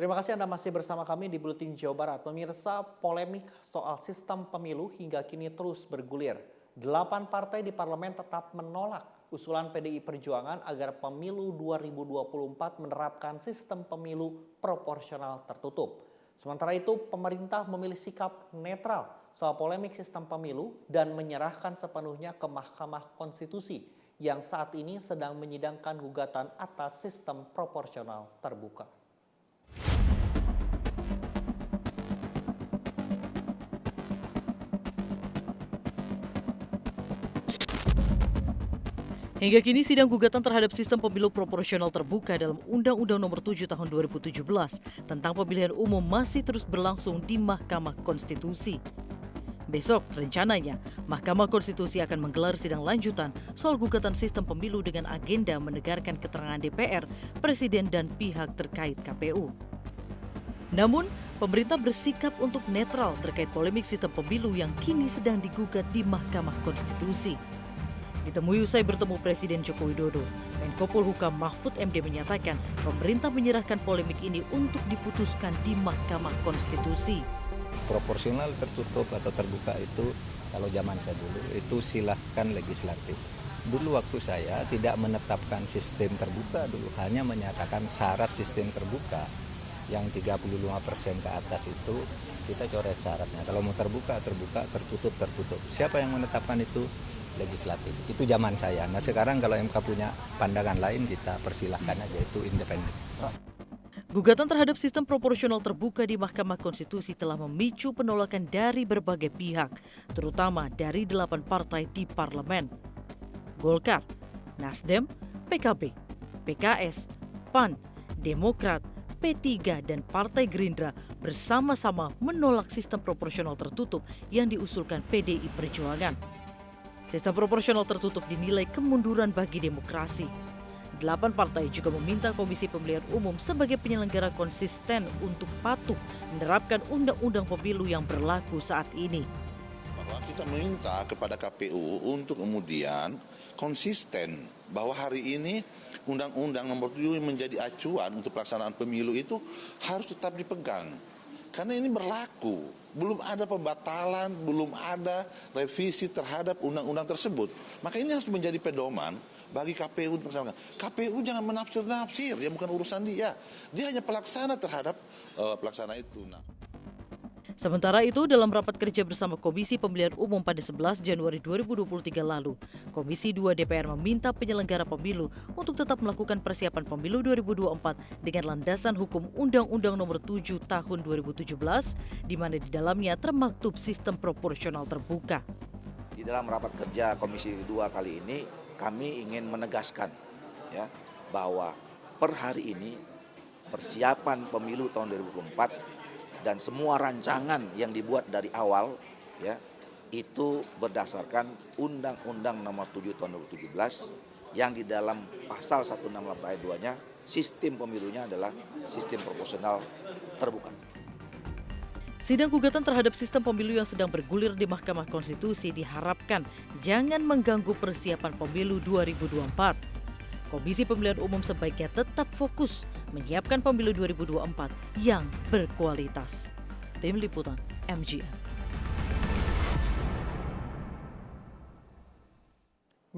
Terima kasih Anda masih bersama kami di Buletin Jawa Barat. Pemirsa, polemik soal sistem pemilu hingga kini terus bergulir. 8 partai di parlemen tetap menolak usulan PDI Perjuangan agar pemilu 2024 menerapkan sistem pemilu proporsional tertutup. Sementara itu, pemerintah memilih sikap netral soal polemik sistem pemilu dan menyerahkan sepenuhnya ke Mahkamah Konstitusi yang saat ini sedang menyidangkan gugatan atas sistem proporsional terbuka. Hingga kini sidang gugatan terhadap sistem pemilu proporsional terbuka dalam Undang-Undang Nomor 7 Tahun 2017 tentang pemilihan umum masih terus berlangsung di Mahkamah Konstitusi. Besok rencananya Mahkamah Konstitusi akan menggelar sidang lanjutan soal gugatan sistem pemilu dengan agenda mendengarkan keterangan DPR, Presiden dan pihak terkait KPU. Namun, pemerintah bersikap untuk netral terkait polemik sistem pemilu yang kini sedang digugat di Mahkamah Konstitusi. Ditemui usai bertemu Presiden Joko Widodo, Menko Polhukam Mahfud MD menyatakan pemerintah menyerahkan polemik ini untuk diputuskan di Mahkamah Konstitusi. Proporsional tertutup atau terbuka itu kalau zaman saya dulu itu silahkan legislatif. Dulu waktu saya tidak menetapkan sistem terbuka dulu, hanya menyatakan syarat sistem terbuka yang 35% ke atas itu kita coret syaratnya. Kalau mau terbuka, tertutup. Siapa yang menetapkan itu? Legislatif. Itu zaman saya. Nah sekarang kalau MK punya pandangan lain kita persilahkan aja, itu independen. Gugatan terhadap sistem proporsional terbuka di Mahkamah Konstitusi telah memicu penolakan dari berbagai pihak, terutama dari 8 partai di parlemen. Golkar, Nasdem, PKB, PKS, PAN, Demokrat, P3 dan Partai Gerindra bersama-sama menolak sistem proporsional tertutup yang diusulkan PDI Perjuangan. Sistem proporsional tertutup dinilai kemunduran bagi demokrasi. 8 partai juga meminta Komisi Pemilihan Umum sebagai penyelenggara konsisten untuk patuh menerapkan undang-undang pemilu yang berlaku saat ini. Bahwa kita meminta kepada KPU untuk kemudian konsisten bahwa hari ini Undang-Undang Nomor 7 menjadi acuan untuk pelaksanaan pemilu itu harus tetap dipegang. Karena ini berlaku, belum ada pembatalan, belum ada revisi terhadap undang-undang tersebut. Maka ini harus menjadi pedoman bagi KPU untuk melaksanakan. KPU jangan menafsir-nafsir, ya bukan urusan dia. Dia hanya pelaksana terhadap pelaksana itu. Sementara itu, dalam rapat kerja bersama Komisi Pemilihan Umum pada 11 Januari 2023 lalu, Komisi 2 DPR meminta penyelenggara pemilu untuk tetap melakukan persiapan pemilu 2024 dengan landasan hukum Undang-Undang Nomor 7 Tahun 2017, di mana di dalamnya termaktub sistem proporsional terbuka. Di dalam rapat kerja Komisi 2 kali ini, kami ingin menegaskan ya, bahwa per hari ini persiapan pemilu tahun 2024 dan semua rancangan yang dibuat dari awal ya itu berdasarkan Undang-Undang Nomor 7 Tahun 2017 yang di dalam pasal 168 ayat 2-nya sistem pemilunya adalah sistem proporsional terbuka. Sidang gugatan terhadap sistem pemilu yang sedang bergulir di Mahkamah Konstitusi diharapkan jangan mengganggu persiapan pemilu 2024. Komisi Pemilihan Umum sebaiknya tetap fokus menyiapkan pemilu 2024 yang berkualitas. Tim Liputan MGN.